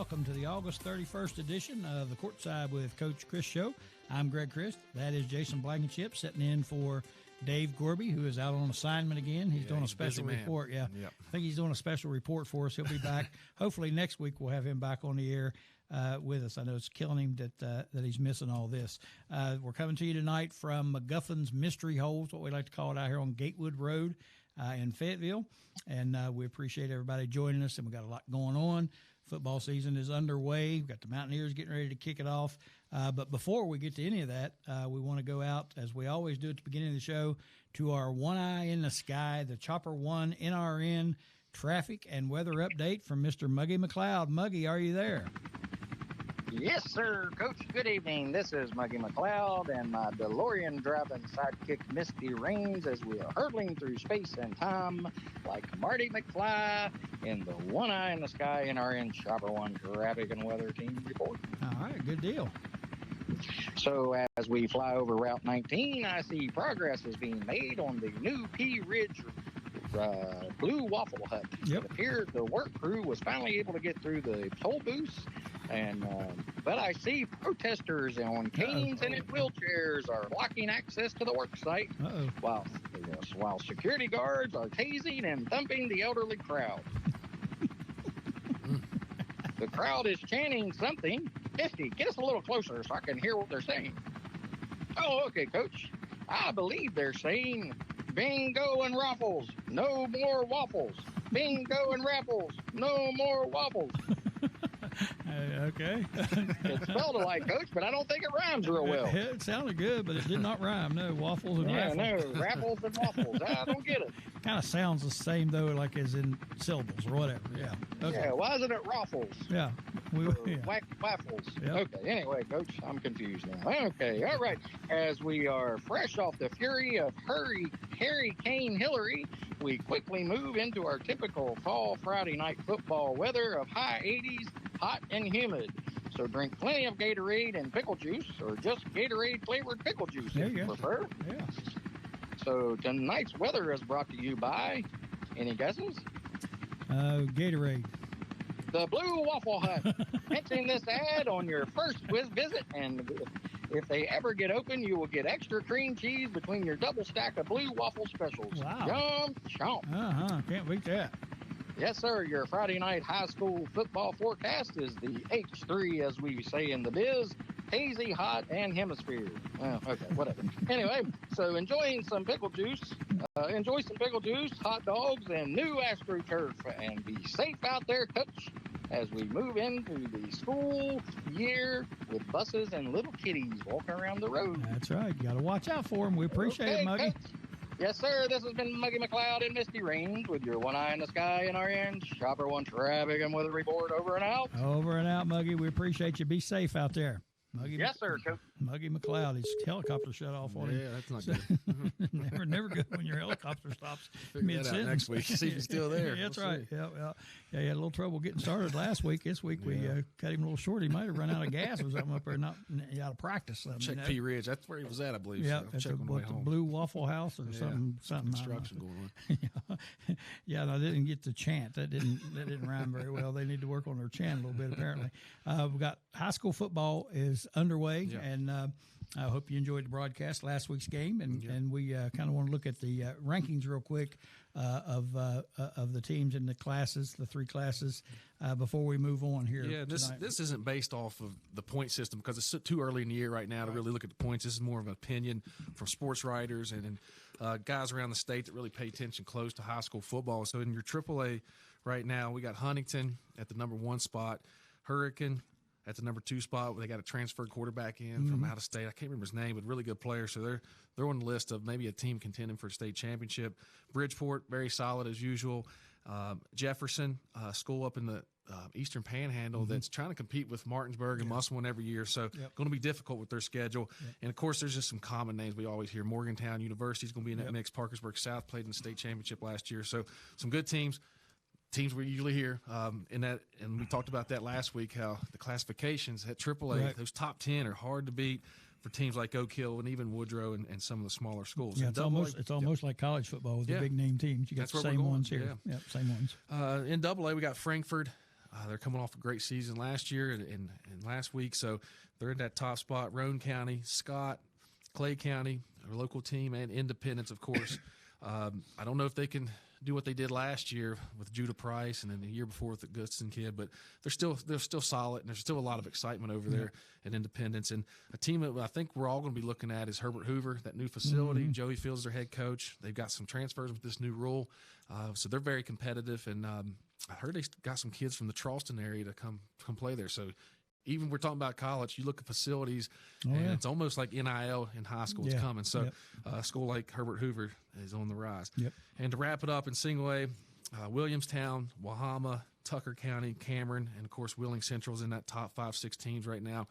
welcome to the August 31st edition of the Courtside with Coach Crist show. I'm Greg Crist. That is Jason Blankenship sitting in for Dave Gorby, who is out on assignment again. He's doing a special report. Yep. I think he's doing a special report for us. He'll be back. Hopefully next week we'll have him back on the air with us. I know it's killing him that he's missing all this. We're coming to you tonight from McGuffin's Mystery Holes, what we like to call it out here on Gatewood Road in Fayetteville. And we appreciate everybody joining us, and we've got a lot going on. Football season is underway. We've got the Mountaineers getting ready to kick it off. But before we get to any of that, we want to go out, as we always do at the beginning of the show, to our One Eye in the Sky, the Chopper One NRN traffic and weather update from Mr. Muggy McLeod. Muggy, are you there? Yes, sir, Coach. Good evening. This is Muggy McLeod and my DeLorean driving sidekick Misty Rains as we are hurtling through space and time like Marty McFly in the One Eye in the Sky NRN Chopper One traffic and weather team report. All right, good deal. So as we fly over Route 19, I see progress is being made on the new Pea Ridge Blue Waffle Hut. Yep. It appears the work crew was finally able to get through the toll booths, and but I see protesters on canes and in wheelchairs are blocking access to the work site, while security guards are tasing and thumping the elderly crowd. The crowd is chanting something. Misty, get us a little closer so I can hear what they're saying. Oh, okay, Coach. I believe they're saying, bingo and raffles, no more waffles. Bingo and raffles, no more waffles. Okay. It's spelled alike, Coach, but I don't think it rhymes real well. It sounded good, but it did not rhyme. No, waffles and raffles. No, raffles and waffles. I don't get it. Kind of sounds the same, though, like as in syllables or whatever. Yeah. Okay. Yeah, why isn't it raffles? Yeah. Waffles. Yep. Okay, anyway, Coach, I'm confused now. Okay, all right. As we are fresh off the fury of Hurricane Hillary, we quickly move into our typical fall Friday night football weather of high 80s, hot and humid. So drink plenty of Gatorade and pickle juice, or just Gatorade flavored pickle juice if you prefer. Yeah. So tonight's weather is brought to you by, any guesses? Gatorade. The Blue Waffle Hut. Mention this ad on your first visit, and if they ever get open, you will get extra cream cheese between your double stack of blue waffle specials. Wow. Yum, chomp. Can't beat that. Yes, sir. Your Friday night high school football forecast is the H3, as we say in the biz. Hazy, hot, and hemisphere. Okay, whatever. Anyway, so enjoy some pickle juice, hot dogs, and new AstroTurf. And be safe out there, Coach, as we move into the school year with buses and little kiddies walking around the road. That's right. You got to watch out for them. We appreciate it, Muggy. Coach. Yes, sir. This has been Muggy McLeod and Misty Rains with your One Eye in the Sky NRN Chopper One traffic and weather report. Over and out. Over and out, Muggy. We appreciate you. Be safe out there. Muggy, yes, sir, Coach. Muggy McLeod, his helicopter shut off on him. Yeah, that's not good. never good when your helicopter stops mid-sentence. Next week, see if he's still there. Yeah, that's right. Yeah, he had a little trouble getting started last week. This week we cut him a little short. He might have run out of gas or something up there, not out of practice. Check Pea Ridge. That's where he was at, I believe. Yeah, so check on the way home. Blue Waffle House or something. Construction going on. Yeah, I didn't get the chant. That didn't rhyme very well. They need to work on their chant a little bit, apparently. We've got high school football is underway. Yeah. And I hope you enjoyed the broadcast, last week's game, and we kind of want to look at the rankings real quick of the teams in the classes, the three classes, before we move on here. Yeah, this isn't based off of the point system because it's too early in the year right now to really look at the points. This is more of an opinion from sports writers and guys around the state that really pay attention close to high school football. So in your AAA right now, we got Huntington at the number 1 spot, Hurricane at the number 2 spot. They got a transferred quarterback in from out of state. I can't remember his name, but really good player. So they're on the list of maybe a team contending for a state championship. Bridgeport, very solid as usual. Jefferson, school up in the Eastern Panhandle that's trying to compete with Martinsburg and Musselman every year. So going to be difficult with their schedule. And, of course, there's just some common names we always hear. Morgantown University is going to be in that mix. Parkersburg South played in the state championship last year. So some good teams we usually hear in that, and we talked about that last week, how the classifications at AAA, those top 10 are hard to beat for teams like Oak Hill and even Woodrow and some of the smaller schools. Yeah, it's almost like college football with the big name teams. You got the same ones here. Yeah, same ones. In AA, we got Frankfort, They're coming off a great season last year and last week, so they're in that top spot. Roane County, Scott, Clay County, our local team, and Independence, of course. I don't know if they can do what they did last year with Judah Price and then the year before with the Goodson kid, but they're still solid, and there's still a lot of excitement over there at Independence. And a team that I think we're all going to be looking at is Herbert Hoover, that new facility. Joey Fields, their head coach. They've got some transfers with this new rule, so they're very competitive. And I heard they got some kids from the Charleston area to come play there. So even we're talking about college, you look at facilities, and it's almost like NIL in high school. It's coming. So a school like Herbert Hoover is on the rise. And to wrap it up in single A, Williamstown, Wahama, Tucker County, Cameron, and, of course, Wheeling Central's in that top 5-6 teams right now.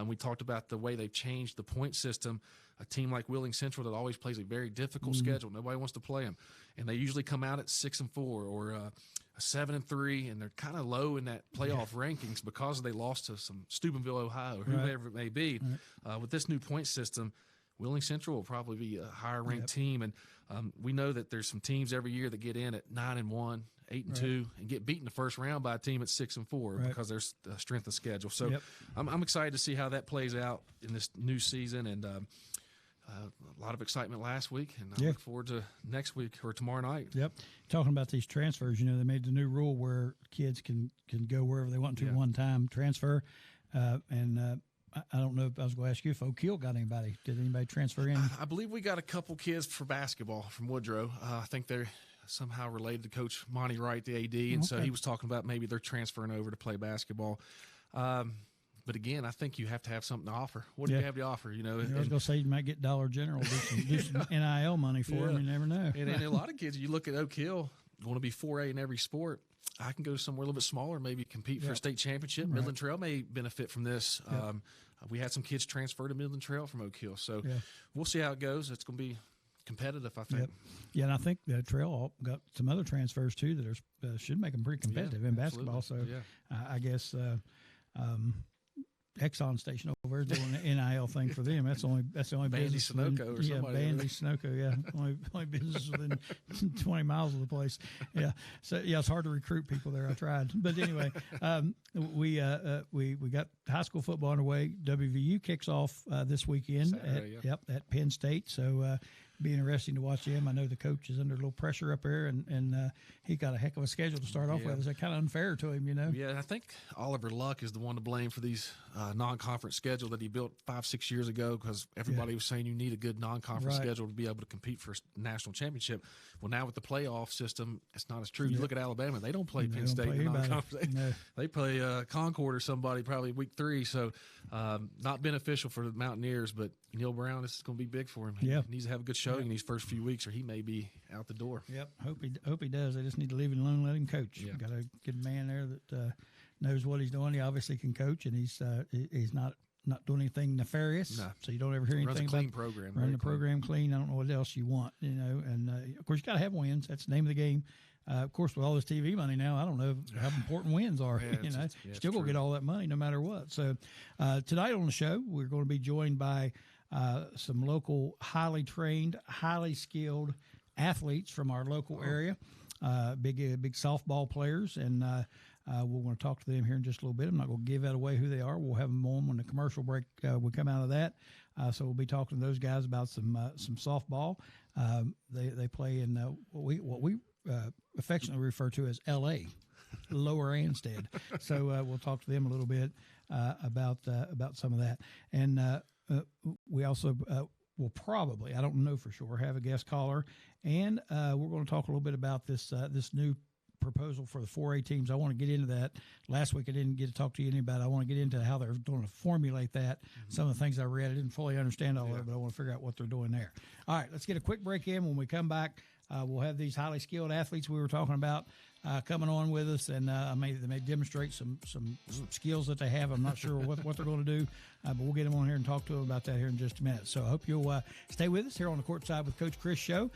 We talked about the way they've changed the point system. A team like Wheeling Central that always plays a very difficult schedule. Nobody wants to play them. And they usually come out at 6-4 or 7-3, and they're kind of low in that playoff rankings because they lost to some Steubenville, Ohio, or whoever it may be. With this new point system, Wheeling Central will probably be a higher-ranked team. And we know that there's some teams every year that get in at 9-1, 8-2, and get beaten the first round by a team at 6-4 because there's the strength of schedule. So I'm excited to see how that plays out in this new season, and a lot of excitement last week, and I look forward to next week or tomorrow night. Talking about these transfers, they made the new rule where kids can go wherever they want to one time transfer, and I don't know if I was going to ask you if Oak Hill got anybody. Did anybody transfer in? I believe we got a couple kids for basketball from Woodrow. I think they're somehow related to Coach Monty Wright, the AD, and so he was talking about maybe they're transferring over to play basketball. But again, I think you have to have something to offer. What do you have to offer? I was going to say you might get Dollar General, do some NIL money for them. You never know. And a lot of kids, you look at Oak Hill, going to be 4A in every sport. I can go somewhere a little bit smaller, maybe compete for a state championship. Midland Trail may benefit from this. We had some kids transfer to Midland Trail from Oak Hill. So we'll see how it goes. It's going to be competitive, I think. Yeah, and I think the Trail got some other transfers, too, that should make them pretty competitive in basketball. So I guess Exxon Station over there doing the NIL thing for them. That's the only Bandy business. Sunoco or somebody. Bandy Sunoco. Only business within 20 miles of the place. So it's hard to recruit people there. I tried, but anyway, we got high school football underway. WVU kicks off this weekend Saturday, at Penn State. So be interesting to watch him. I know the coach is under a little pressure up there, and he got a heck of a schedule to start off with. Is that kind of unfair to him, Yeah, I think Oliver Luck is the one to blame for these non-conference schedule that he built 5-6 years ago, because everybody was saying you need a good non-conference schedule to be able to compete for a national championship. Well, now with the playoff system, it's not as true. You look at Alabama; they don't play Penn State in non-conference. They play Concord or somebody probably week 3. So not beneficial for the Mountaineers. But Neil Brown, this is going to be big for him. He needs to have a good showing in these first few weeks, or he may be out the door. Hope he does. They just need to leave him alone and let him coach. Got a good man there that knows what he's doing. He obviously can coach, and he's not doing anything nefarious. No. So you don't ever hear anything about clean program. Run the program clean. I don't know what else you want, And of course, you got to have wins. That's the name of the game. Of course, with all this TV money now, I don't know how important wins are. Still going to get all that money no matter what. So tonight on the show, we're going to be joined by some local, highly trained, highly skilled athletes from our local area, big softball players, and we're going to talk to them here in just a little bit. I'm not going to give that away who they are. We'll have them on when the commercial break we come out of that. So we'll be talking to those guys about some softball. They play in what we affectionately refer to as L.A., Lower Anstead. So we'll talk to them a little bit about some of that. And we also will probably, I don't know for sure, have a guest caller, and we're going to talk a little bit about this new proposal for the 4A teams. I want to get into that. Last week I didn't get to talk to you any about it. I want to get into how they're going to formulate that. Some of the things I read, I didn't fully understand all of it, but I want to figure out what they're doing there. All right, let's get a quick break in. When we come back, we'll have these highly skilled athletes we were talking about coming on with us, and they may demonstrate some skills that they have. I'm not sure what they're going to do, but we'll get them on here and talk to them about that here in just a minute. So I hope you'll stay with us here on the Courtside with Coach Crist show.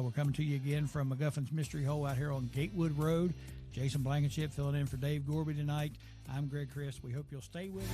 We're coming to you again from McGuffin's Mystery Hole out here on Gatewood Road. Jason Blankenship filling in for Dave Gorby tonight. I'm Greg Crist. We hope you'll stay with us.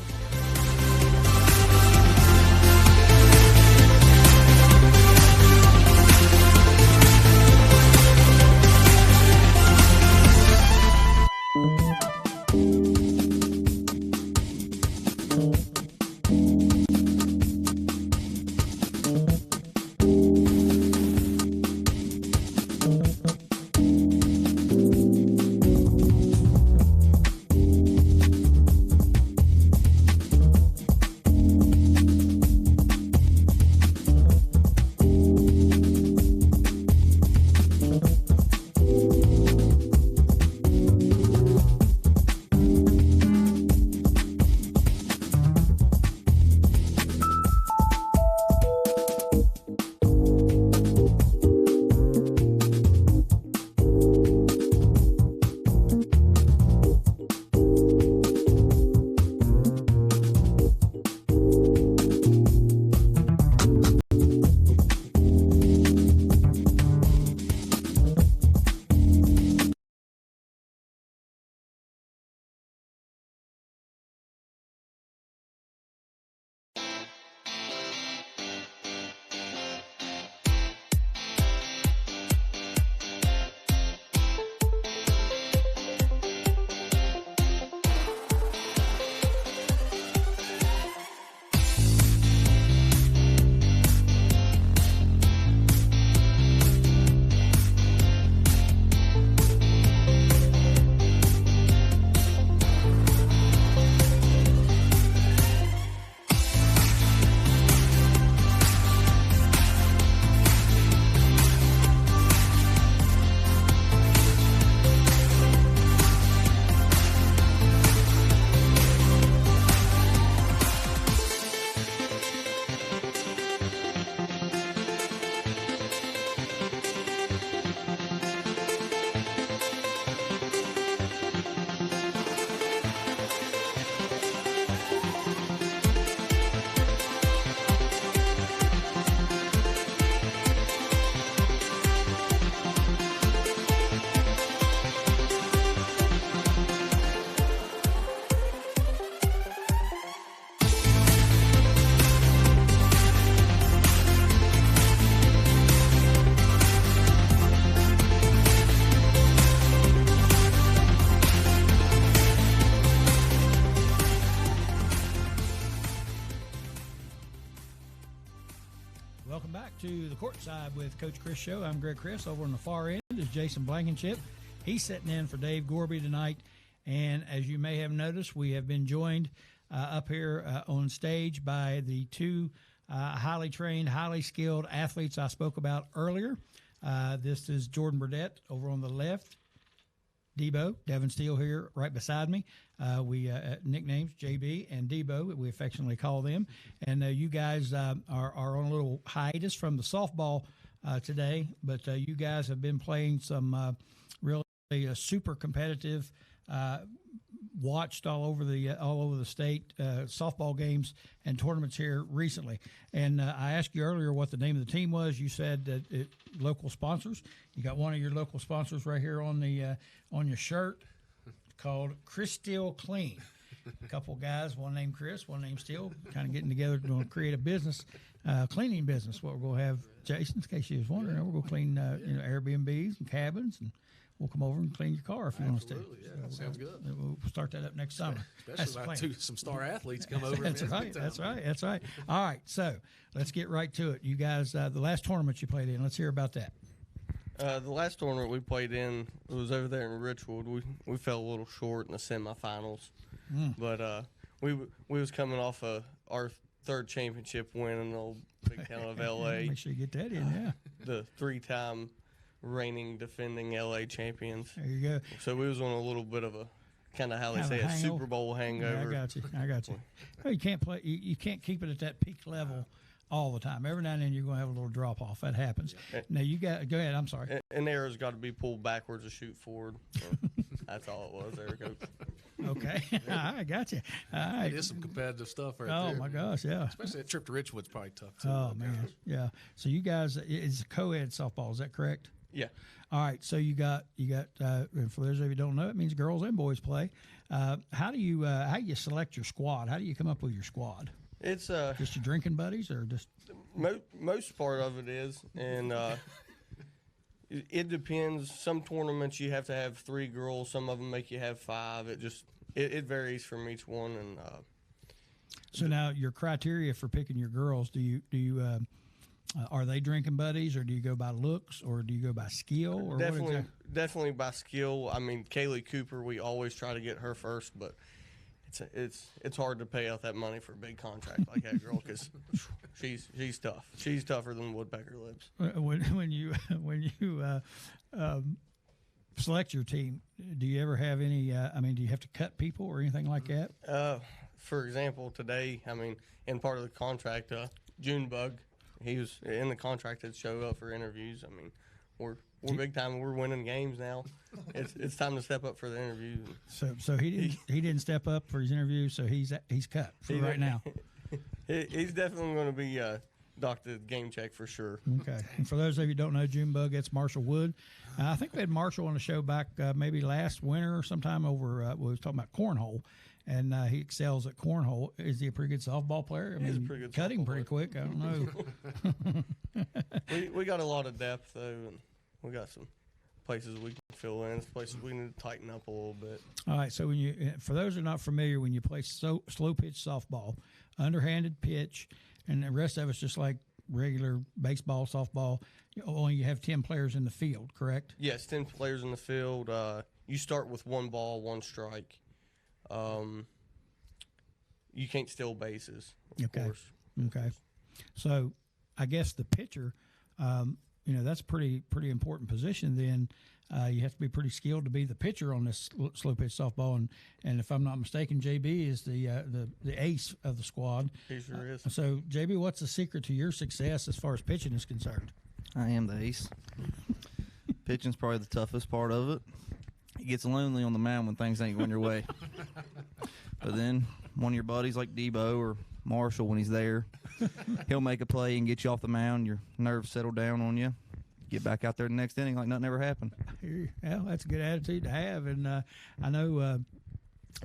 Courtside with Coach Crist show. I'm Greg Crist. Over on the far end is Jason Blankenship. He's sitting in for Dave Gorby tonight. And as you may have noticed, we have been joined up here on stage by the two highly trained, highly skilled athletes I spoke about earlier. This is Jordan Burdette over on the left. Debo, Devon Steele here right beside me. We nicknames JB and Debo, we affectionately call them. And you guys are on a little hiatus from the softball today, but you guys have been playing some really super competitive, watched all over the state softball games and tournaments here recently. And I asked you earlier what the name of the team was. You said that local sponsors. You got one of your local sponsors right here on the on your shirt, called Crist Steele Clean. A couple guys, one named Chris, one named Steele, kind of getting together to create a business, cleaning business. What we're going to have, Jason, in case you was wondering, we're going to clean Airbnbs and cabins, and we'll come over and clean your car if you want us to. Absolutely, yeah, sounds good. We'll start that up next summer. Especially if some star athletes come over. That's right. That's right. All right, so let's get right to it. You guys, the last tournament you played in, let's hear about that. The last tournament we played in was over there in Richwood. We fell a little short in the semifinals, but we was coming off our third championship win in the old big town of L.A. Make sure you get that in, yeah. The 3-time reigning defending L.A. champions. There you go. So we was on a little bit of a kind of how they say a Super Bowl hangover. Yeah, I got you. Well, you can't play. You can't keep it at that peak level all the time. Every now and then you're going to have a little drop off. That happens. Yeah. Now you got go ahead. I'm sorry. An arrow's got to be pulled backwards to shoot forward. So that's all it was there, Coach. Okay, I got you. All right. It is some competitive stuff right there. Oh my gosh, yeah. Especially that trip to Richwood's probably tough too. Oh man, yeah. So you guys, it's a co-ed softball. Is that correct? Yeah. All right. So you got. And for those of you who don't know, it means girls and boys play. How do you select your squad? How do you come up with your squad? It's just your drinking buddies, or just most part of it is, and it depends. Some tournaments you have to have 3 girls. Some of them make you have 5. It varies from each one. And so now your criteria for picking your girls, do you are they drinking buddies, or do you go by looks, or do you go by skill? Or definitely by skill. I mean, Kaylee Cooper, we always try to get her first, but it's hard to pay out that money for a big contract like that girl, because she's tough. She's tougher than woodpecker lips. When you select your team, do you ever have any? Do you have to cut people or anything like that? For example, today, in part of the contract, Junebug, he was in the contract to show up for interviews. We're big time. We're winning games now. It's time to step up for the interview. So he didn't step up for his interview. So he's cut for right now. He's definitely going to be docked the game check for sure. Okay. And for those of you who don't know, Junebug, that's Marshall Wood. I think we had Marshall on the show back maybe last winter or sometime over. We was talking about cornhole, and he excels at cornhole. Is he a pretty good softball player? He's a pretty good. Cut him pretty quick. I don't know. we got a lot of depth though, and we got some places we can fill in, places we need to tighten up a little bit. All right, so for those who are not familiar, when you play slow pitch softball, underhanded pitch, and the rest of it's just like regular baseball, softball, only you have 10 players in the field, correct? Yes, 10 players in the field. You start with 1 ball, 1 strike. You can't steal bases, of course. Okay. So I guess the pitcher, that's a pretty important position. Then you have to be pretty skilled to be the pitcher on this slow pitch softball. And if I'm not mistaken, JB is the ace of the squad. He sure is. So JB, what's the secret to your success as far as pitching is concerned? I am the ace. Pitching's probably the toughest part of it. It gets lonely on the mound when things ain't going your way. But then one of your buddies like Debo or Marshall, when he's there, he'll make a play and get you off the mound. Your nerves settle down on you. Get back out there the next inning like nothing ever happened. Well, that's a good attitude to have. And I know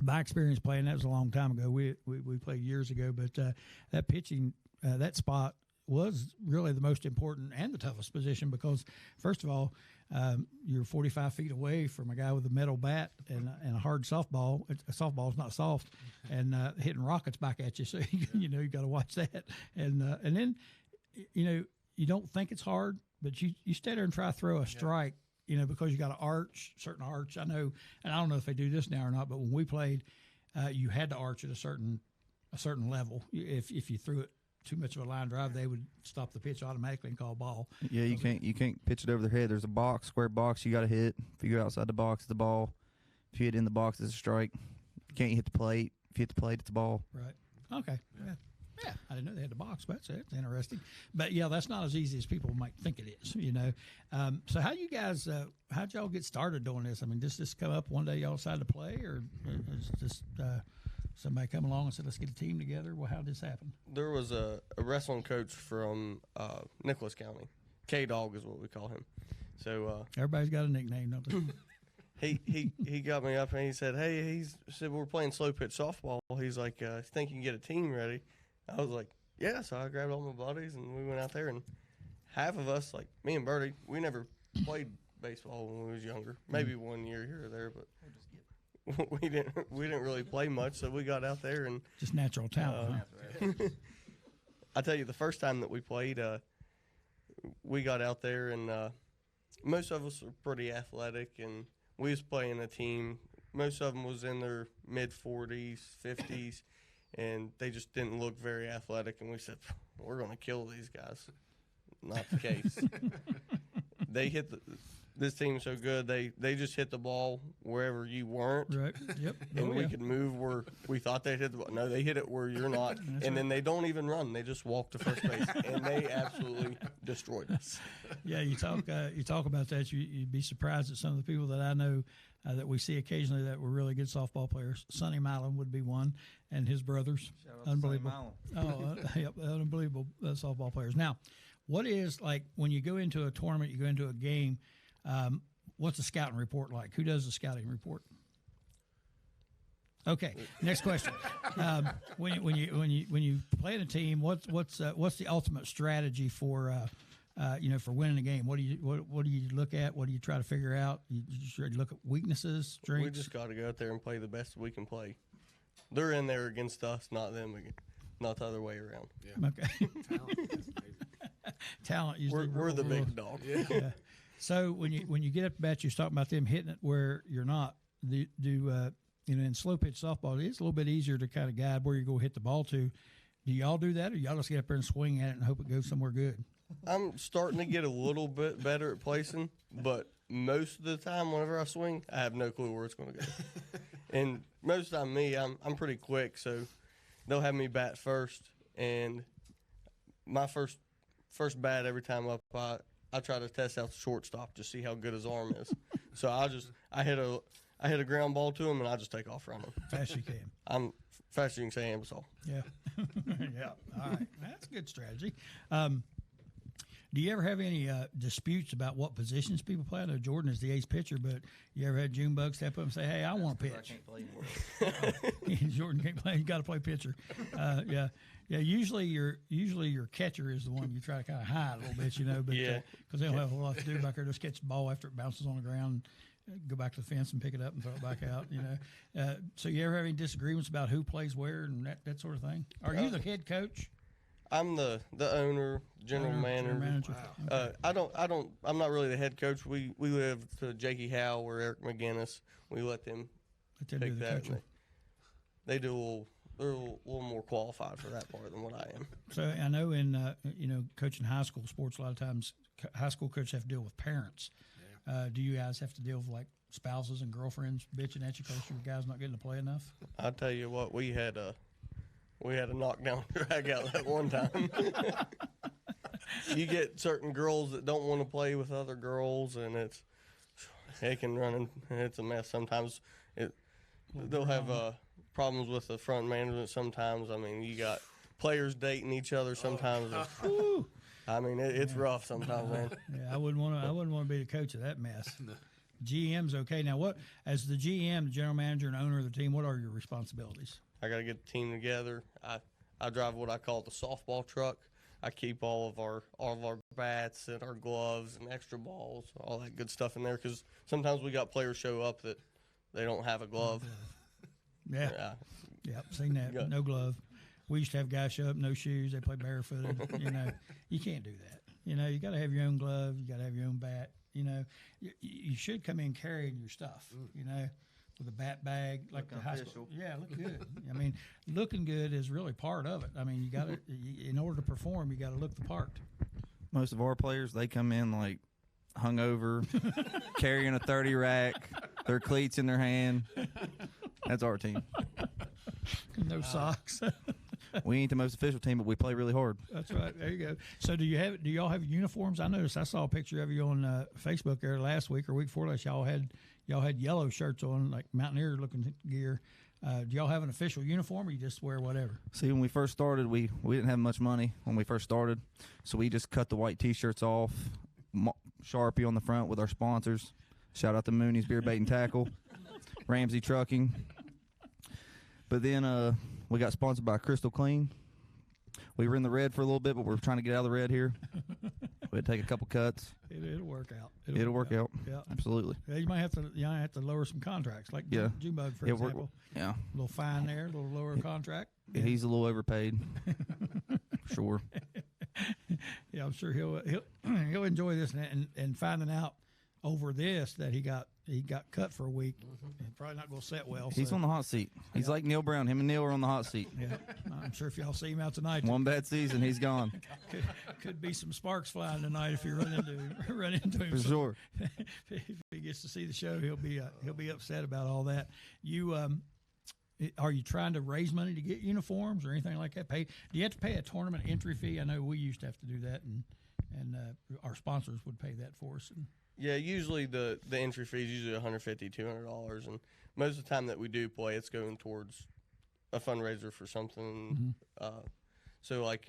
my experience playing, that was a long time ago. We played years ago, but that pitching, that spot was really the most important and the toughest position because, first of all, you're 45 feet away from a guy with a metal bat and a hard softball. A softball's not soft, and hitting rockets back at you. So you got to watch that. And then you you don't think it's hard, but you stay there and try to throw a strike, because you got an certain arch. I know, and I don't know if they do this now or not, but when we played, you had to arch at a certain level. If you threw it too much of a line drive, they would stop the pitch automatically and call ball. Yeah, you can't pitch it over their head. There's a square box you got to hit. If you go outside the box, it's a ball. If you hit in the box, it's a strike. You can't hit the plate. If you hit the plate, it's a ball. Right. Okay. Yeah. I didn't know they had the box, but it's interesting. But yeah, that's not as easy as people might think it is. So how you guys? How'd y'all get started doing this? I mean, does this come up one day y'all decided to play, or is just somebody come along and said, "Let's get a team together"? Well, how did this happen? There was a wrestling coach from Nicholas County. K-Dog is what we call him. So everybody's got a nickname, don't they? He got me up and he said, "Hey," he said, "we're playing slow pitch softball." He's like, "Think you can get a team ready?" I was like, "Yeah." So I grabbed all my buddies and we went out there, and half of us, like me and Birdie, we never played baseball when we was younger. Maybe 1 year here or there, but we didn't really play much. So we got out there and just natural talent. I tell you, the first time that we played, we got out there and most of us were pretty athletic, and we was playing a team. Most of them was in their mid-40s, 50s, and they just didn't look very athletic. And we said, "We're going to kill these guys." Not the case. They hit this team so good. They just hit the ball wherever you weren't. Right. Yep. And we could move where we thought they'd hit the ball. No, they hit it where you're not. And then they don't even run. They just walk to first base, and they absolutely destroyed us. Yeah, you talk about that. You'd be surprised at some of the people that I know that we see occasionally that were really good softball players. Sonny Milan would be one, and his brothers. Unbelievable. Unbelievable softball players. Now, what is, like, when you go into a tournament, you go into a game, what's the scouting report like? Who does the scouting report? Okay, next question. When you play in a team, what's the ultimate strategy for for winning a game? What do you look at? What do you try to figure out? You look at weaknesses, strengths? We just got to go out there and play the best we can play. They're in there against us, not them, not the other way around. Yeah. Okay. Talent. We're the big dog. Yeah. So when you get up to bat, you're talking about them hitting it where you're not. In slow pitch softball, it's a little bit easier to kind of guide where you go hit the ball to. Do y'all do that, or y'all just get up there and swing at it and hope it goes somewhere good? I'm starting to get a little bit better at placing, but most of the time, whenever I swing, I have no clue where it's going to go. And most of the time, I'm pretty quick, so they'll have me bat first, and my first bat every time up, I try to test out the shortstop to see how good his arm is. So I hit a ground ball to him, and I just take off running. Fast you can. I'm faster you can say Ambassador. Yeah. Yeah. All right. That's a good strategy. Do you ever have any disputes about what positions people play? I know Jordan is the ace pitcher, but you ever had Junebug step up and say, "Hey, I want to pitch"? I can't play anymore. Jordan can't play. You got to play pitcher. Yeah. Usually your catcher is the one you try to kind of hide a little bit, but because they don't have a lot to do back there. Just catch the ball after it bounces on the ground, go back to the fence and pick it up and throw it back out. So you ever have any disagreements about who plays where and that sort of thing? Are you the head coach? I'm the owner, general manager. Wow. Okay. I'm not really the head coach. We live to Jakey Howe or Eric McGinnis. We let them pick that. They're a little more qualified for that part than what I am. So I know in coaching high school sports, a lot of times high school coaches have to deal with parents. Yeah. Do you guys have to deal with like spouses and girlfriends bitching at you because your guys not getting to play enough? I'll tell you what, we had a knockdown drag out that one time. You get certain girls that don't want to play with other girls, and it can run, and it's a mess. Sometimes they'll have problems with the front management. Sometimes, I mean, you got players dating each other. Sometimes, I mean, it's rough sometimes, man. Yeah, I wouldn't want to be the coach of that mess. No. GM's okay. Now, what as the GM, the general manager, and owner of the team, what are your responsibilities? I got to get the team together. I drive what I call the softball truck. I keep all of our bats and our gloves and extra balls, all that good stuff in there, because sometimes we got players show up that they don't have a glove. Yeah. Yep, seen that. No glove. We used to have guys show up, no shoes. They play barefooted. You can't do that. You know, you got to have your own glove. You got to have your own bat. You know, you should come in carrying your stuff. You know, with a bat bag like the high school. Yeah, look good. I mean, looking good is really part of it. I mean, you got to, in order to perform, you got to look the part. Most of our players, they come in like hungover, carrying a 30 rack, their cleats in their hand. That's our team. No socks. We ain't the most official team, but we play really hard. That's right. There you go. So do y'all have uniforms? I noticed I saw a picture of you on Facebook there last week or week before last. Y'all had yellow shirts on, like Mountaineer looking gear. Do y'all have an official uniform, or you just wear whatever? See, when we first started, we didn't have much money when we first started, so we just cut the white T-shirts off, Sharpie on the front with our sponsors. Shout out to Mooney's Beer Bait and Tackle, Ramsey Trucking. But then we got sponsored by Crystal Clean. We were in the red for a little bit, but we're trying to get out of the red here. We had to take a couple cuts. It'll work out. It'll work out. Yeah, absolutely. Yeah, you might have to lower some contracts, like Junebug, for example. Yeah, a little fine there, a little lower contract. Yeah. He's a little overpaid. Sure. Yeah, I'm sure he'll enjoy this and finding out over this that he got cut for a week. Probably not going to set well. He's on the hot seat. He's like Neil Brown. Him and Neil are on the hot seat. Yeah, I'm sure if y'all see him out tonight, one bad season, he's gone. Could be some sparks flying tonight if you run into him. For sure. If he gets to see the show, he'll be upset about all that. You are you trying to raise money to get uniforms or anything like that? Do you have to pay a tournament entry fee? I know we used to have to do that, and our sponsors would pay that for us. Yeah, usually the entry fee is usually $150, $200, and most of the time that we do play, it's going towards a fundraiser for something. So like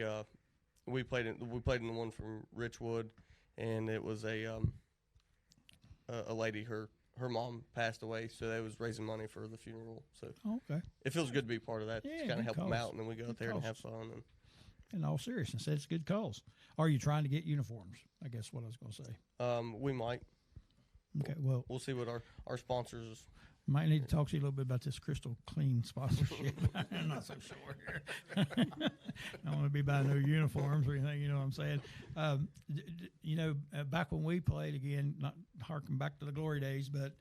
we played in the one from Richwood, and it was a lady, her mom passed away, so they was raising money for the funeral. So it feels good to be part of that. Yeah, just kind of help them out, and then we go out there and have fun. And in all seriousness, it's a good cause. Are you trying to get uniforms? I guess what I was going to say. We might. Okay, well, we'll see what our sponsors. Might need to talk to you a little bit about this Crystal Clean sponsorship. I'm not so sure here. I don't want to be buying no uniforms or anything. You know what I'm saying? Back when we played, again, not harking back to the glory days, but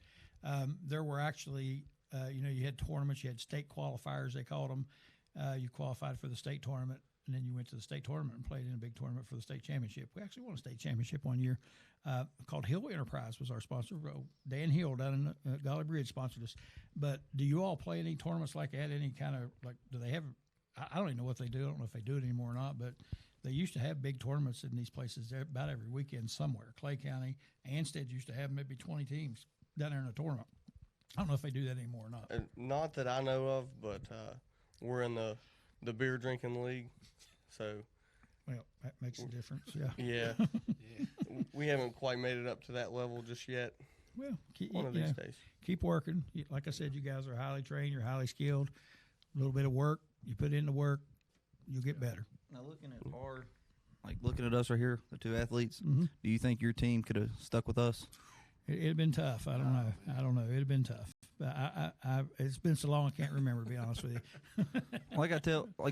there were actually, you had tournaments, you had state qualifiers, they called them. You qualified for the state tournament, and then you went to the state tournament and played in a big tournament for the state championship. We actually won a state championship one year. Called Hill Enterprise was our sponsor. Dan Hill down in Golly Bridge sponsored us. But do you all play any tournaments like that? Any kind of, like, do they have, I don't even know what they do. I don't know if they do it anymore or not, but they used to have big tournaments in these places about every weekend somewhere. Clay County, Anstead used to have maybe 20 teams down there in a tournament. I don't know if they do that anymore or not. Not that I know of, but we're in the beer drinking league, so. Well, that makes a difference, yeah. Yeah. We haven't quite made it up to that level just yet. Well, one of these days. Keep working. Like I said, you guys are highly trained. You're highly skilled. A little bit of work. You put in the work, you'll get better. Now, looking at us right here, the two athletes, do you think your team could have stuck with us? It'd have been tough. I don't know. It'd have been tough. It's been so long I can't remember, to be honest with you.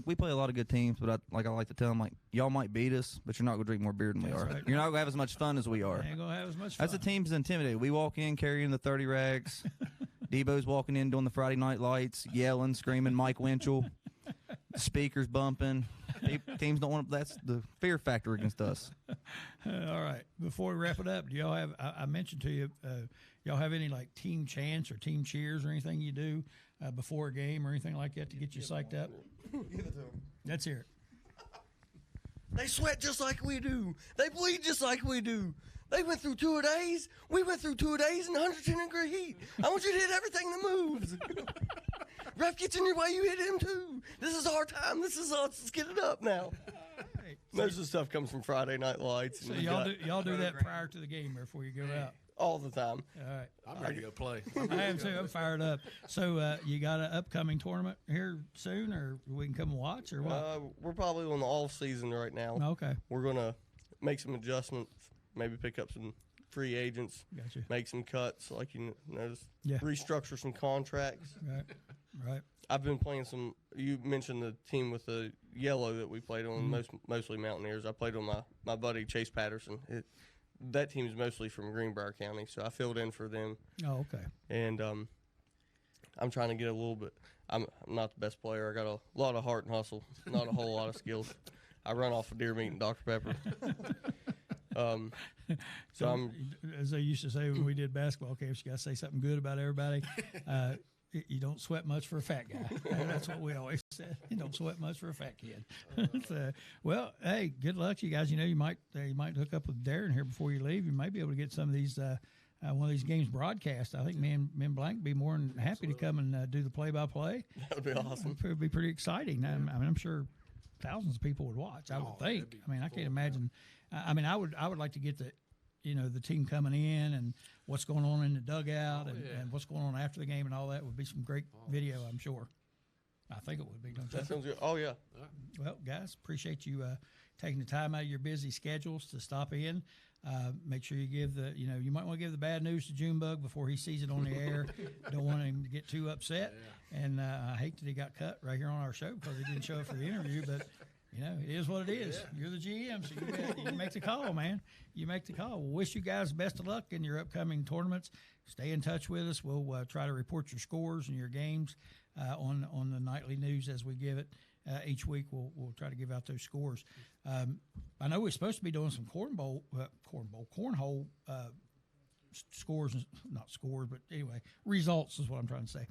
We play a lot of good teams, but I like to tell them, y'all might beat us, but you're not going to drink more beer than we are. Right. You're not going to have as much fun as we are. Ain't going to have as much fun. That's the team's intimidated. We walk in carrying the 30 rags. Debo's walking in doing the Friday night lights, yelling, screaming, Mike Winchell, speakers bumping. Teams don't want. That's the fear factor against us. All right. Before we wrap it up, do y'all have? I mentioned to you, y'all have any like team chants or team cheers or anything you do before a game or anything like that to get you psyched up? Give it to them. Let's hear it. They sweat just like we do. They bleed just like we do. They went through 2 days. We went through 2 days in 110-degree heat. I want you to hit everything that moves. Ref gets in your way, you hit him too. This is our time. This is us. Let's get it up now. Right. Most of the stuff comes from Friday Night Lights. So y'all do that prior to the game or before you go out? All the time. All right. I'm ready to go play. I am too. I'm fired up. So you got an upcoming tournament here soon, or we can come and watch, or what? We're probably on the off season right now. Okay. We're going to make some adjustments, maybe pick up some free agents, Gotcha. make some cuts, like you noticed, yeah. restructure some contracts. Right. Right. I've been playing some. You mentioned the team with the yellow that we played on, mostly Mountaineers. I played on my buddy Chase Patterson. That team is mostly from Greenbrier County, so I filled in for them. Oh, okay. And I'm trying to get a little bit. I'm not the best player. I got a lot of heart and hustle, not a whole lot of skills. I run off of deer meat and Dr. Pepper. So I'm, as they used to say when we did basketball camps, you got to say something good about everybody. You don't sweat much for a fat guy. That's what we always said. You don't sweat much for a fat kid. So, well, hey, good luck to you guys. You know, you might hook up with Darren here before you leave. You might be able to get some of these one of these games broadcast. I think me and Blank would be more than happy to come and do the play-by-play. That would be awesome. It would be pretty exciting. I mean, I'm sure thousands of people would watch. I would think. I mean, I can't imagine. I mean, I would like to get the team coming in and what's going on in the dugout and what's going on after the game and all that would be some great video, I'm sure. I think it would be. Don't you? That sounds good. Oh, yeah. Well, guys, appreciate you taking the time out of your busy schedules to stop in. Make sure you give you might want to give the bad news to Junebug before he sees it on the air. Don't want him to get too upset. Yeah. And I hate that he got cut right here on our show because he didn't show up for the interview, but it is what it is. Yeah. You're the GM, so you make the call, man. You make the call. We'll wish you guys best of luck in your upcoming tournaments. Stay in touch with us. We'll try to report your scores and your games on the nightly news as we give it. Each week we'll try to give out those scores. I know we're supposed to be doing some cornhole scores, not scores, but anyway, results is what I'm trying to say.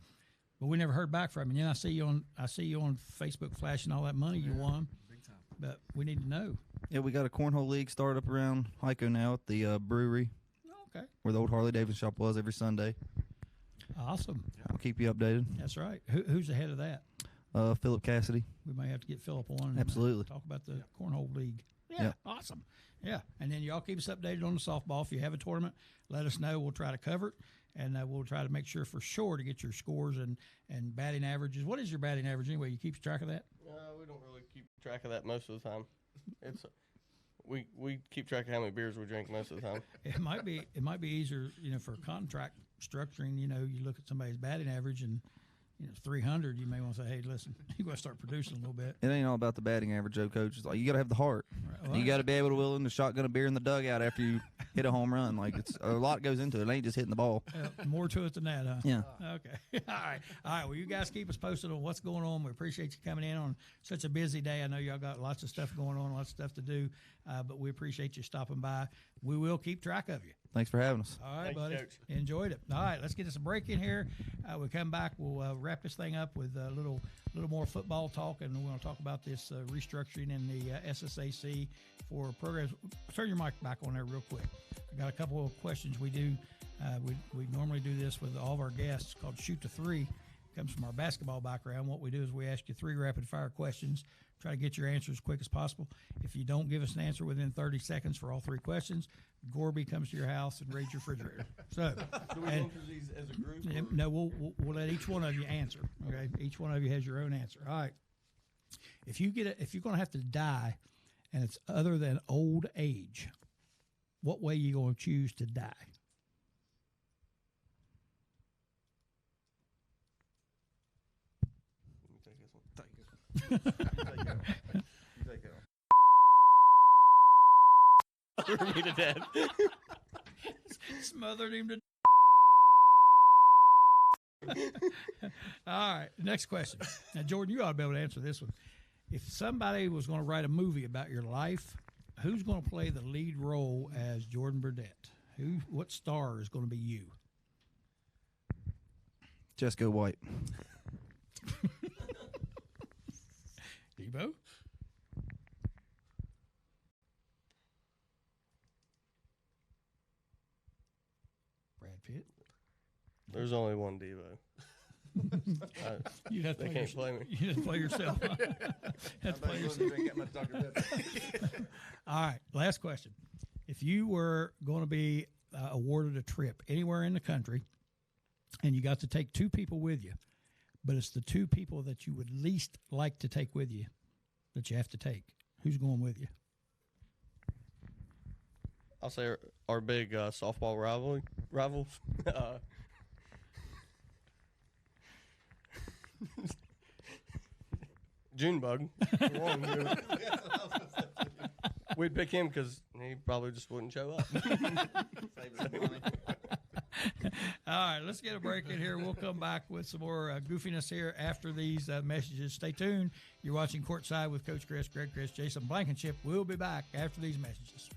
But we never heard back from you. And I see you on Facebook flashing all that money you won. Big time. But we need to know. Yeah, we got a cornhole league started up around Hyco now at the brewery. Okay. Where the old Harley Davidson shop was every Sunday. Awesome. I'll keep you updated. That's right. Who's the head of that? Philip Cassidy. We may have to get Philip on. Absolutely. And talk about the cornhole league. Yeah, yep. Awesome. Yeah, and then y'all keep us updated on the softball. If you have a tournament, let us know. We'll try to cover it, and we'll try to make sure for sure to get your scores and batting averages. What is your batting average anyway? You keep track of that? We don't really keep track of that most of the time. It's we keep track of how many beers we drink most of the time. It might be easier, for contract structuring. You look at somebody's batting average and 300, you may want to say, hey, listen, you got to start producing a little bit. It ain't all about the batting average, though, Coach. It's like you got to have the heart. Right. Well, you got to be able to willing to shotgun a beer in the dugout after you hit a home run. Like it's a lot goes into it. It ain't just hitting the ball. More to it than that, huh? Yeah. Okay. All right. Well, you guys keep us posted on what's going on. We appreciate you coming in on such a busy day. I know y'all got lots of stuff going on, lots of stuff to do, but we appreciate you stopping by. We will keep track of you. Thanks for having us. All right, Thanks, buddy. Coach. Enjoyed it. All right, let's get us a break in here. We come back. We'll wrap this thing up with a little more football talk, and we're going to talk about this restructuring in the SSAC for programs. Turn your mic back on there real quick. I got a couple of questions. We do. We normally do this with all of our guests called Shoot to Three. It comes from our basketball background. What we do is we ask you 3 rapid-fire questions. Try to get your answer as quick as possible. If you don't give us an answer within 30 seconds for all 3 questions, Gorby comes to your house and raids your refrigerator. So, do we answer these as a group? No, we'll let each one of you answer. Okay, each one of you has your own answer. All right. If you're going to have to die, and it's other than old age, what way are you going to choose to die? You take it. Smothered me to death. Smothered him to All right, next question. Now, Jordan, you ought to be able to answer this one. If somebody was going to write a movie about your life, who's going to play the lead role as Jordan Burdette? What star is going to be you? Jessica White. Debo? Brad Pitt? There's only one Devo. You'd have to They can't play me. You'd have to play yourself. Have to play yourself. All right, last question. If you were going to be awarded a trip anywhere in the country and you got to take 2 people with you, but it's the 2 people that you would least like to take with you that you have to take, who's going with you? I'll say our big softball rivals. Junebug. We'd pick him because he probably just wouldn't show up. All right, let's get a break in here. We'll come back with some more goofiness here after these messages. Stay tuned. You're watching Courtside with Coach Crist, Greg Crist, Jason Blankenship. We'll be back after these messages.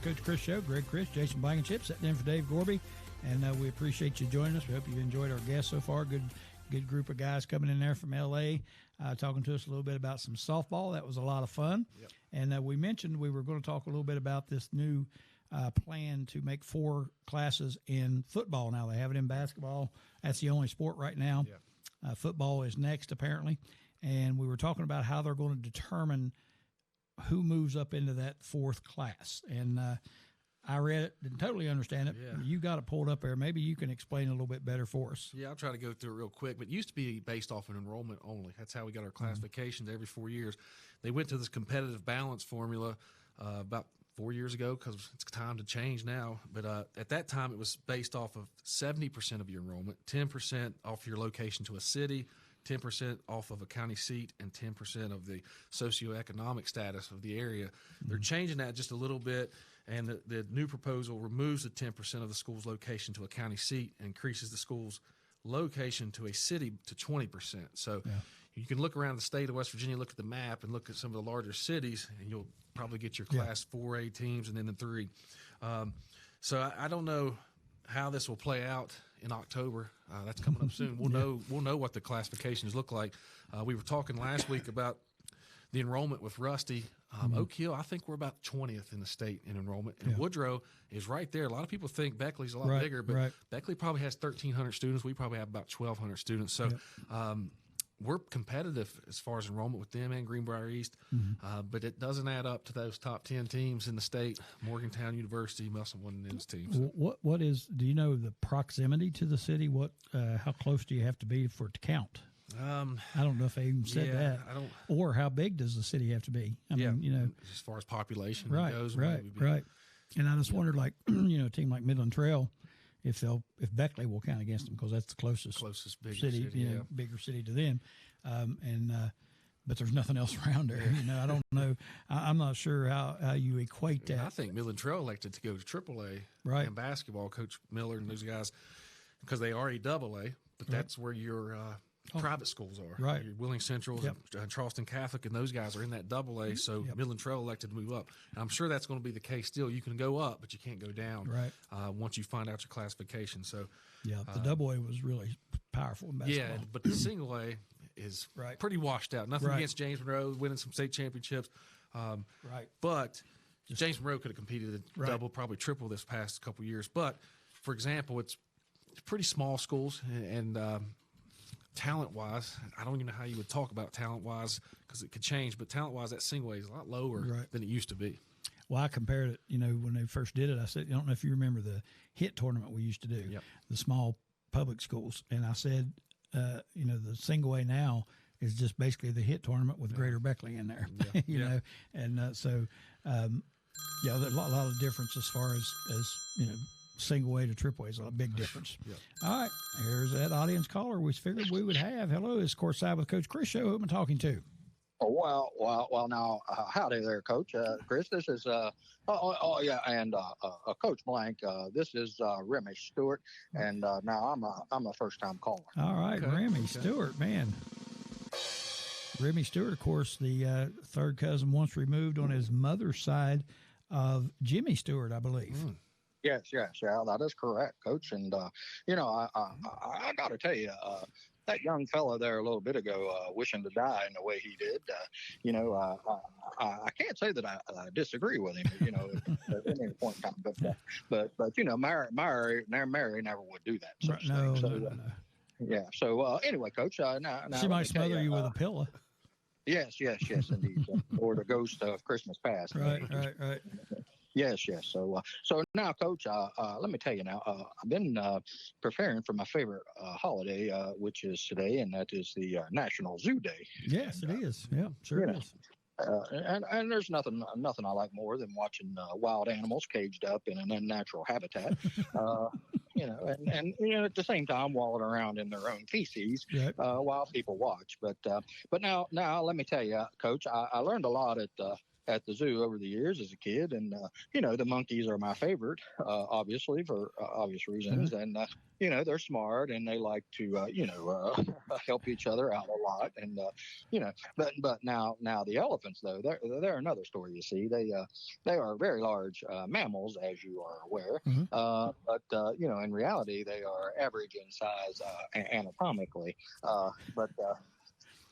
Coach Crist Show. Greg Crist, Jason Blankenship, sitting in for Dave Gorby, and we appreciate you joining us. We hope you've enjoyed our guests so far. Good group of guys coming in there from L.A., talking to us a little bit about some softball. That was a lot of fun. Yep. And we mentioned we were going to talk a little bit about this new plan to make 4 classes in football. Now they have it in basketball. That's the only sport right now. Yep. Football is next, apparently. And we were talking about how they're going to determine who moves up into that 4th class. And I read it, didn't totally understand it. Yeah. You got it pulled up there. Maybe you can explain it a little bit better for us. Yeah, I'll try to go through it real quick. But it used to be based off an enrollment only. That's how we got our classifications every 4 years. They went to this competitive balance formula about 4 years ago because it's time to change now. But at that time, it was based off of 70% of your enrollment, 10% off your location to a city, 10% off of a county seat, and 10% of the socioeconomic status of the area. Mm-hmm. They're changing that just a little bit, and the new proposal removes the 10% of the school's location to a county seat and increases the school's location to a city to 20%. So you can look around the state of West Virginia, look at the map, and look at some of the larger cities, and you'll probably get your Class 4A teams and then the 3. So I don't know how this will play out in October. That's coming up soon. We'll know what the classifications look like. We were talking last week about the enrollment with Rusty. Oak Hill, I think we're about 20th in the state in enrollment, and Woodrow is right there. A lot of people think Beckley's a lot bigger, but Beckley probably has 1,300 students. We probably have about 1,200 students. So we're competitive as far as enrollment with them and Greenbrier East, but it doesn't add up to those top 10 teams in the state. Morgantown University must have won those teams. What is? Do you know the proximity to the city? What? How close do you have to be for it to count? I don't know if they even said that. I don't. Or how big does the city have to be? I mean, you know, as far as population goes, right. And I just wondered, like, you know, a team like Midland Trail, if Beckley will count against them because that's the closest bigger city, you know, bigger city to them, but there's nothing else around there. You know, I don't know. I'm not sure how you equate that. I think Midland Trail elected to go to AAA in basketball. Coach Miller and those guys, because they are a AA, but that's where your private schools are. Right. Your Wheeling Central and Charleston Catholic, and those guys are in that AA. So Midland Trail elected to move up. And I'm sure that's going to be the case still. You can go up, but you can't go down once you find out your classification. So the AA was really powerful in basketball. Yeah, but the single A is pretty washed out. Nothing against James Monroe winning some state championships. But James Monroe could have competed at double, probably triple this past couple of years. But, for example, it's pretty small schools and talent-wise, I don't even know how you would talk about talent-wise because it could change, but talent-wise, that single A is a lot lower than it used to be. Well, I compared it, you know, when they first did it, I said, I don't know if you remember the HIT tournament we used to do, the small public schools. And I said, you know, the single A now is just basically the HIT tournament with Greater Beckley in there, you know. And so, there's a lot of difference as far as you know, single A to triple A is a big difference. All right, here's that audience caller we figured we would have. Hello, it's Courtside with Coach Crist show. Who am I talking to? Well, now, howdy there, Coach. Chris, this is, and Coach Blank, this is Remy Stewart, and now I'm a first-time caller. All right, Remy Stewart, man. Remy Stewart, of course, the third cousin once removed on his mother's side of Jimmy Stewart, I believe. Yes, that is correct, Coach. And, you know, I got to tell you, that young fella there a little bit ago, wishing to die in the way he did, you know, I can't say that I disagree with him, you know, at any point in time. But you know, Mary never would do that. No. Yeah. So anyway, Coach, now she might smother you with a pillow. Yes, indeed. Or the ghost of Christmas past. Right. Yes. So now, Coach, let me tell you now, I've been preparing for my favorite holiday, which is today, and that is the National Zoo Day. Yes, it is. Yeah, sure it is. And there's nothing I like more than watching wild animals caged up in an unnatural habitat, you know, and you know, at the same time walling around in their own feces while people watch. But now let me tell you, Coach, I learned a lot at the zoo over the years as a kid, and you know, the monkeys are my favorite, obviously for obvious reasons, and you know, they're smart and they like to you know, help each other out a lot, and you know, but now the elephants, though, they're another story. You see, they are very large mammals, as you are aware, but you know, in reality they are average in size anatomically,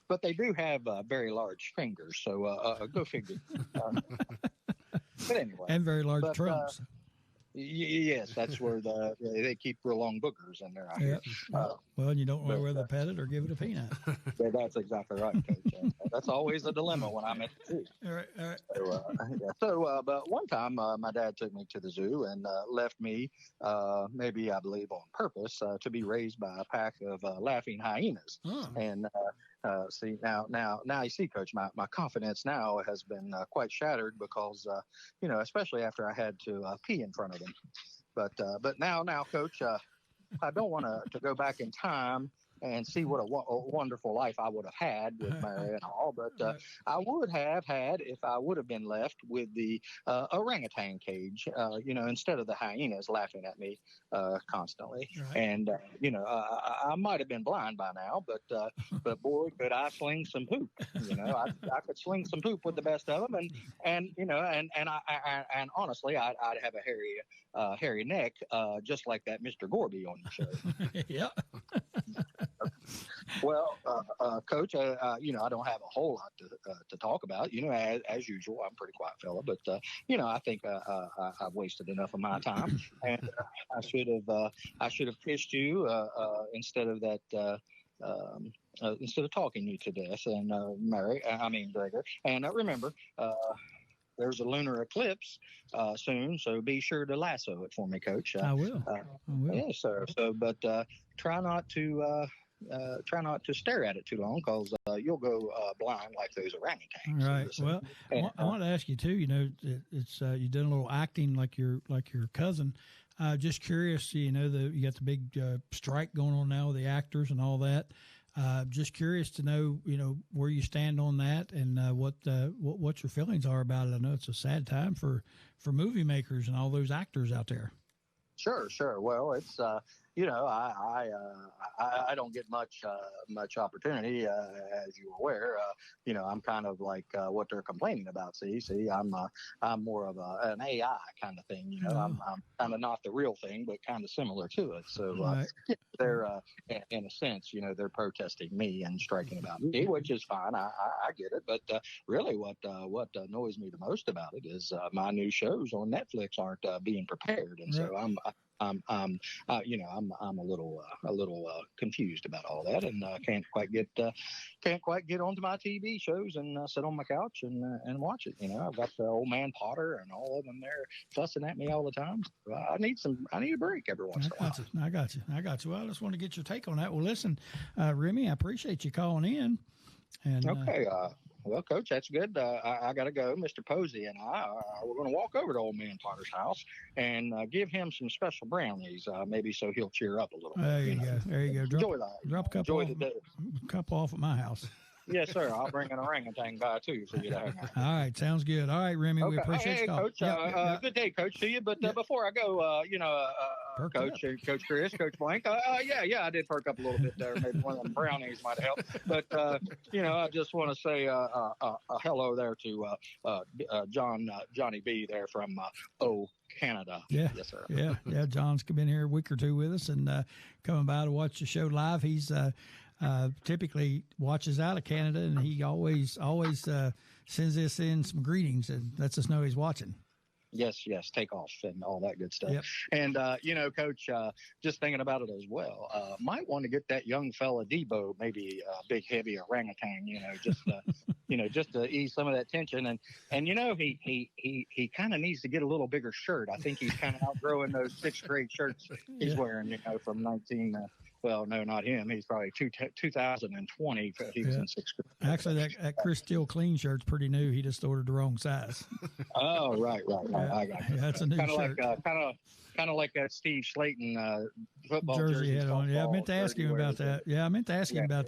but they do have very large fingers, so go figure. But anyway, and very large trunks. Yes, that's where they keep real long boogers in there. I hear. Well, you don't know whether to pet it or give it a peanut. That's exactly right, Coach. That's always a dilemma when I'm at the zoo. All right. So, but one time my dad took me to the zoo and left me, maybe I believe on purpose, to be raised by a pack of laughing hyenas. And see, now you see, Coach, my confidence now has been quite shattered because, you know, especially after I had to pee in front of them. But now, Coach, I don't want to go back in time and see what a wonderful life I would have had with Mary and all. But I would have had if I would have been left with the orangutan cage, you know, instead of the hyenas laughing at me constantly. And, you know, I might have been blind by now, but boy, could I sling some poop. You know, I could sling some poop with the best of them. And you know, and honestly, I'd have a hairy neck, just like that Mr. Gorby on your show. Yeah. Well, Coach, you know, I don't have a whole lot to talk about. You know, as usual, I'm a pretty quiet fella, but you know, I think I've wasted enough of my time, and I should have kissed you instead of that instead of talking you to death, and Gregor. And remember, there's a lunar eclipse soon, so be sure to lasso it for me, Coach. I will. Yeah, sir. So, but try not to stare at it too long, because you'll go blind like those orangutans. Right. Well, I want to ask you too. You know, it's you've done a little acting like your cousin. Just curious. You know, you got the big strike going on now with the actors and all that. Just curious to know, you know, where you stand on that, and what your feelings are about it. I know it's a sad time for movie makers and all those actors out there. Sure. Well, it's you know, I don't get much opportunity, as you're aware. You know, I'm kind of like what they're complaining about. See, I'm more of an AI kind of thing. You know, I'm kind of not the real thing, but kind of similar to it. So Right. they're in a sense, you know, they're protesting me and striking about me, which is fine. I get it. But really, what annoys me the most about it is my new shows on Netflix aren't being prepared, and so you know, I'm a little confused about all that, and can't quite get onto my TV shows and sit on my couch and watch it. You know, I've got the old man Potter and all of them there fussing at me all the time. So I need a break every once in a while. I got you. Well, I just want to get your take on that. Well, listen, Remy, I appreciate you calling in. And okay. Well, Coach, that's good. I got to go. Mr. Posey and we're going to walk over to old man Potter's house and give him some special brownies, maybe so he'll cheer up a little bit. There you go. Drop a couple off at my house. Yes, sir. I'll bring an orangutan by, too, for you to hang out. All right. Sounds good. All right, Remy, we appreciate you calling. Coach, good day, Coach, to you. But before I go, you know, Coach Crist, Coach Blank, I did perk up a little bit there. Maybe one of them brownies might help. But, you know, I just want to say hello there to Johnny B there from Canada. Yeah. Yes, sir. Yeah. John's been here a week or two with us and coming by to watch the show live. He's typically watches out of Canada, and he always sends us in some greetings and lets us know he's watching. Yes, take off and all that good stuff. Yep. And, you know, Coach, just thinking about it as well, might want to get that young fella Debo, maybe a big, heavy orangutan, you know, just to ease some of that tension. And you know, he kind of needs to get a little bigger shirt. I think he's kind of outgrowing those sixth grade shirts he's wearing, you know, from 19 well, no, not him. He's probably 2020. He was in sixth grade. Actually, that Crist Steele clean shirt's pretty new. He just ordered the wrong size. Oh, right. Yeah, I got you. Yeah, that's a new shirt. Kind of like that Steve Slayton football jersey he had on. Yeah, I meant to ask him about that.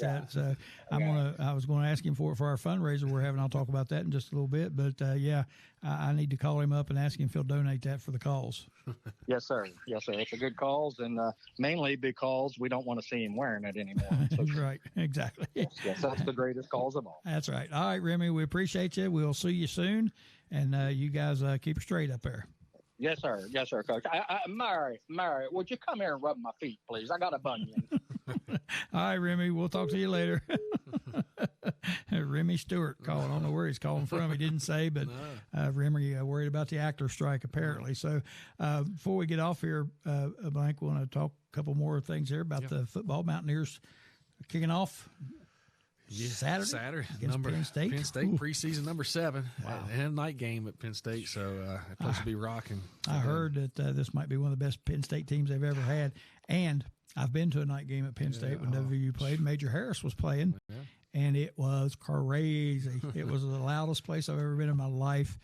that. So I was going to ask him for it for our fundraiser we're having. I'll talk about that in just a little bit. But I need to call him up and ask him if he'll donate that for the cause. Yes, sir. It's a good cause, and mainly because we don't want to see him wearing it anymore. So, right, exactly. Yes, that's the greatest cause of all. That's right. All right, Remy, we appreciate you. We'll see you soon, and you guys keep it straight up there. Yes, sir, Coach. Mary, would you come here and rub my feet, please? I got a bunion. All right, Remy, we'll talk to you later. Remy Stewart calling. I don't know where he's calling from. He didn't say, but Remy worried about the actor strike, apparently. So before we get off here, Blank, we want to talk a couple more things here about the football. Mountaineers kicking off Saturday against Penn State. Penn State preseason number 7. Wow. And a night game at Penn State, so that place will be rocking. I heard that this might be one of the best Penn State teams they've ever had. And I've been to a night game at Penn State when WU played. Major Harris was playing, and it was crazy. It was the loudest place I've ever been in my life.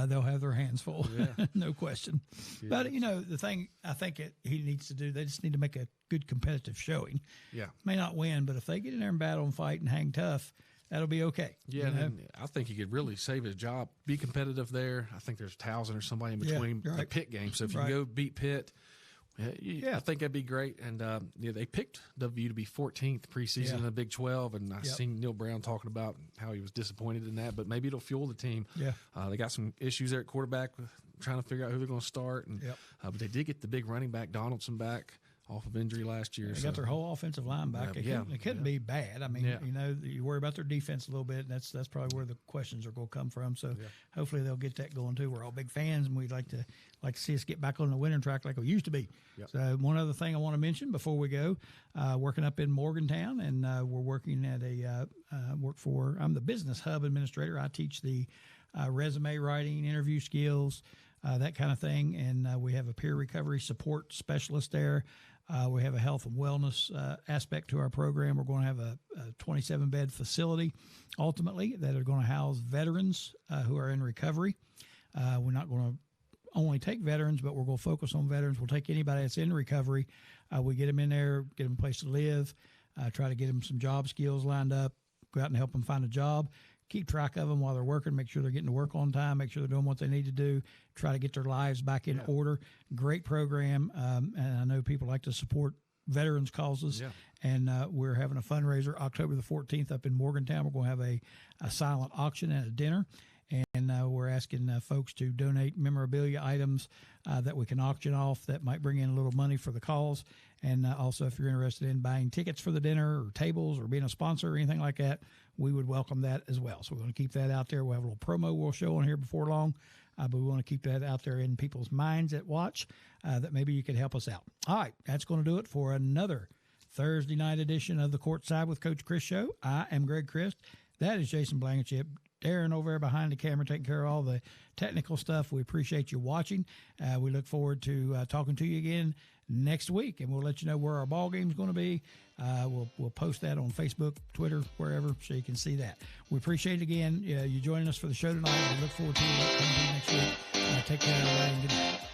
They'll have their hands full, no question. Yeah. But, you know, the thing I think he needs to do, they just need to make a good competitive showing. Yeah. May not win, but if they get in there and battle and fight and hang tough, that'll be okay. Yeah, and I think he could really save his job, be competitive there. I think there's Towson or somebody in between the Pitt game. So if you can go beat Pitt, I think that'd be great. And they picked WU to be 14th preseason in the Big 12, and I seen Neil Brown talking about how he was disappointed in that, but maybe it'll fuel the team. Yeah, they got some issues there at quarterback, trying to figure out who they're going to start, and but they did get the big running back Donaldson back off of injury last year. They got their whole offensive line back. It couldn't be bad. I mean, you worry about their defense a little bit, and that's probably where the questions are going to come from. So hopefully they'll get that going too. We're all big fans, and we'd like to see us get back on the winning track like we used to be. Yep. So one other thing I want to mention before we go, working up in Morgantown, and we're working at I'm the business hub administrator. I teach the resume writing, interview skills, that kind of thing. And we have a peer recovery support specialist there. We have a health and wellness aspect to our program. We're going to have a 27-bed facility, ultimately, that are going to house veterans who are in recovery. We're not going to only take veterans, but we're going to focus on veterans. We'll take anybody that's in recovery. We get them in there, get them a place to live, try to get them some job skills lined up, go out and help them find a job, keep track of them while they're working, make sure they're getting to work on time, make sure they're doing what they need to do, try to get their lives back in order. Great program. And I know people like to support veterans causes. Yeah. And we're having a fundraiser October the 14th up in Morgantown. We're going to have a silent auction and a dinner. And we're asking folks to donate memorabilia items that we can auction off that might bring in a little money for the cause. And also, if you're interested in buying tickets for the dinner or tables or being a sponsor or anything like that, we would welcome that as well. So we're going to keep that out there. We'll have a little promo we'll show on here before long, but we want to keep that out there in people's minds that watch, that maybe you could help us out. All right, that's going to do it for another Thursday night edition of the Courtside with Coach Crist show. I am Greg Crist. That is Jason Blankenship. Darren over there behind the camera taking care of all the technical stuff. We appreciate you watching. We look forward to talking to you again next week, and we'll let you know where our ball game is going to be. We'll post that on Facebook, Twitter, wherever, so you can see that. We appreciate it again. You joining us for the show tonight. We look forward to coming to you next week. Take care, everybody, and good night.